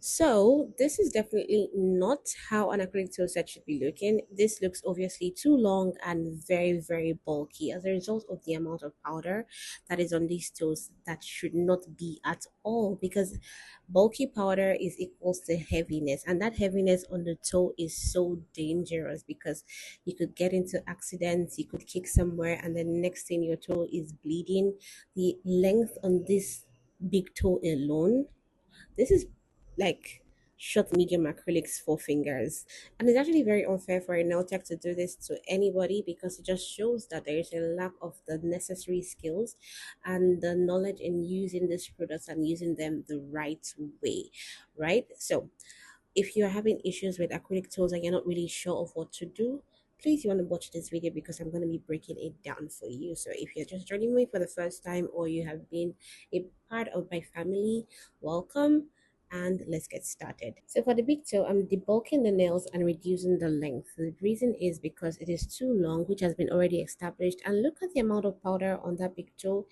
So this is definitely not how an acrylic toe set should be looking. This looks obviously too long and very bulky as a result of the amount of powder that is on these toes. That should not be at all, because bulky powder is equals to heaviness, and that heaviness on the toe is so dangerous because you could get into accidents, you could kick somewhere, and then next thing your toe is bleeding. The length on this big toe alone, this is like short medium acrylics for fingers, and it's actually very unfair for a nail tech to do this to anybody because it just shows that there is a lack of the necessary skills and the knowledge in using these products and using them the right way, right? So if you're having issues with acrylic toes and you're not really sure of what to do, please you want to watch this video because I'm going to be breaking it down for you. So if you're just joining me for the first time or you have been a part of my family, welcome, and let's get started. So for the big toe, I'm debulking the nails and reducing the length. The reason is because it is too long, which has been already established, and look at the amount of powder on that big toe.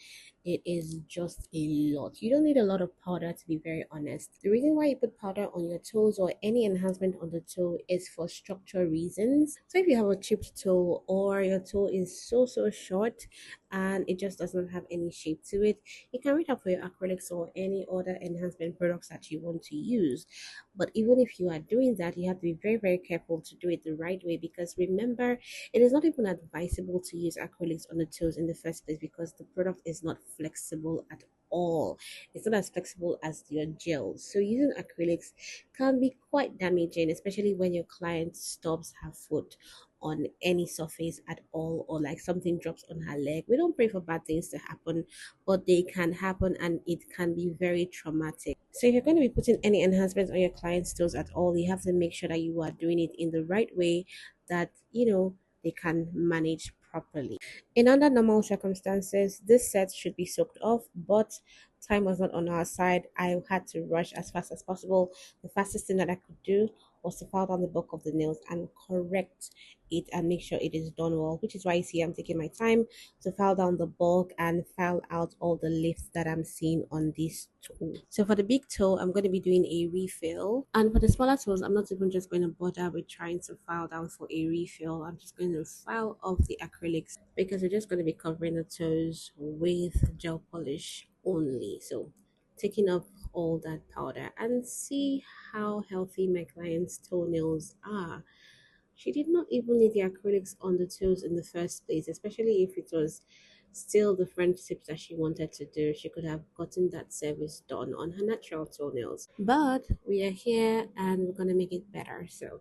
It is just a lot. You don't need a lot of powder, to be very honest. The reason why you put powder on your toes or any enhancement on the toe is for structural reasons. So if you have a chipped toe or your toe is so short and it just does not have any shape to it, you can reach out for your acrylics or any other enhancement products that you want to use. But even if you are doing that, you have to be very careful to do it the right way, because remember, it is not even advisable to use acrylics on the toes in the first place because the product is not flexible at all. It's not as flexible as your gels. So using acrylics can be quite damaging, especially when your client stops her foot on any surface at all, or like something drops on her leg. We don't pray for bad things to happen, but they can happen and it can be very traumatic. So if you're going to be putting any enhancements on your client's toes at all, you have to make sure that you are doing it in the right way, that they can manage properly. In under normal circumstances, this set should be soaked off, but time was not on our side. I had to rush as fast as possible. The fastest thing that I could do was to file down the bulk of the nails and correct it and make sure it is done well, which is why you see I'm taking my time to file down the bulk and file out all the lifts that I'm seeing on this toe. So for the big toe, I'm going to be doing a refill, and for the smaller toes, I'm not even just going to bother with trying to file down for a refill. I'm just going to file off the acrylics because we're just going to be covering the toes with gel polish only. So taking off all that powder and see how healthy my client's toenails are. She did not even need the acrylics on the toes in the first place, especially if it was still the French tips that she wanted to do. She could have gotten that service done on her natural toenails. But we are here and we're going to make it better. So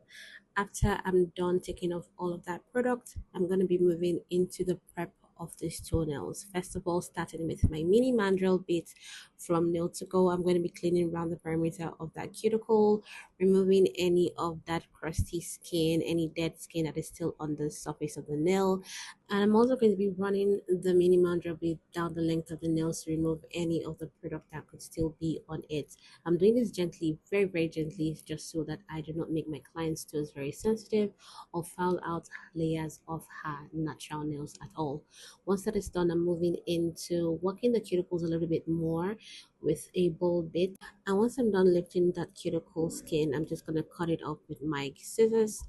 after I'm done taking off all of that product, I'm going to be moving into the prep of these toenails. First of all, starting with my mini mandrel bit from nail to go, I'm going to be cleaning around the perimeter of that cuticle, removing any of that crusty skin, any dead skin that is still on the surface of the nail. And I'm also going to be running the mini mandrel bit down the length of the nails to remove any of the product that could still be on it. I'm doing this gently, very gently, just so that I do not make my client's toes very sensitive or foul out layers of her natural nails at all. Once that is done, I'm moving into working the cuticles a little bit more with a bold bit. And once I'm done lifting that cuticle skin, I'm just going to cut it off with my scissors.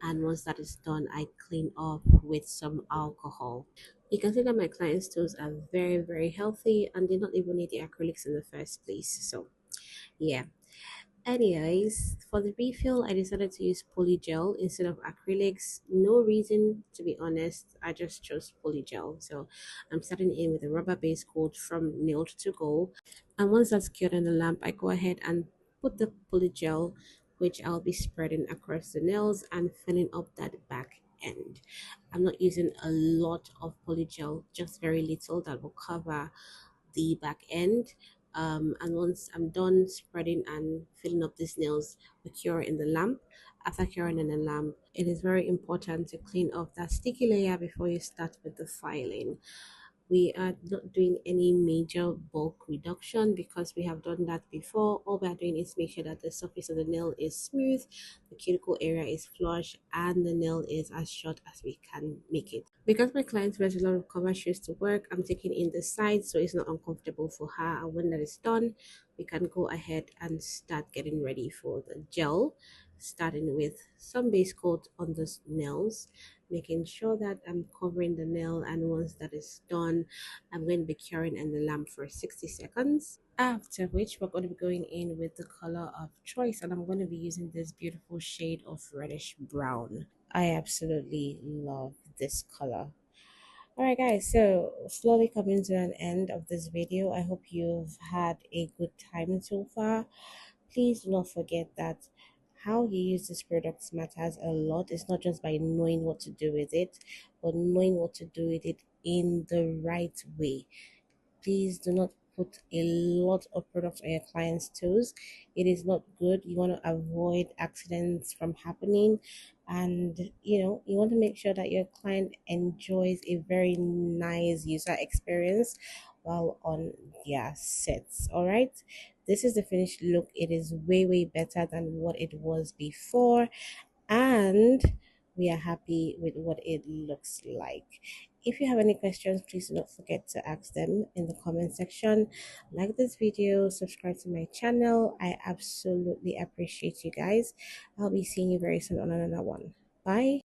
And once that is done, I clean off with some alcohol. You can see that my client's toes are very healthy and did not even need the acrylics in the first place. So yeah. Anyways, for the refill, I decided to use polygel instead of acrylics. No reason, to be honest. I just chose polygel. So I'm starting in with a rubber base coat from Nailed to Go. And once that's cured in the lamp, I go ahead and put the polygel, which I'll be spreading across the nails and filling up that back end. I'm not using a lot of polygel, just very little that will cover the back end. And once I'm done spreading and filling up these nails, we cure in the lamp. After curing in the lamp, it is very important to clean off that sticky layer before you start with the filing. We are not doing any major bulk reduction because we have done that before. All we are doing is make sure that the surface of the nail is smooth, the cuticle area is flush, and the nail is as short as we can make it. Because my client wears a lot of cover shoes to work, I'm taking in the side so it's not uncomfortable for her. And when that is done, we can go ahead and start getting ready for the gel, starting with some base coat on the nails, making sure that I'm covering the nail. And once that is done, I'm going to be curing in the lamp for 60 seconds. After which, we're going to be going in with the color of choice, and I'm going to be using this beautiful shade of reddish brown. I absolutely love this color. Alright guys, so slowly coming to an end of this video. I hope you've had a good time so far. Please do not forget that how you use these products matters a lot. It's not just by knowing what to do with it, but knowing what to do with it in the right way. Please do not put a lot of products on your client's toes. It is not good. You want to avoid accidents from happening, and you want to make sure that your client enjoys a very nice user experience while on their sets. All right, this is the finished look. It is way better than what it was before, and we are happy with what it looks like. If you have any questions, please do not forget to ask them in the comment section. Like this video, subscribe to my channel. I absolutely appreciate you guys. I'll be seeing you very soon on another one. Bye.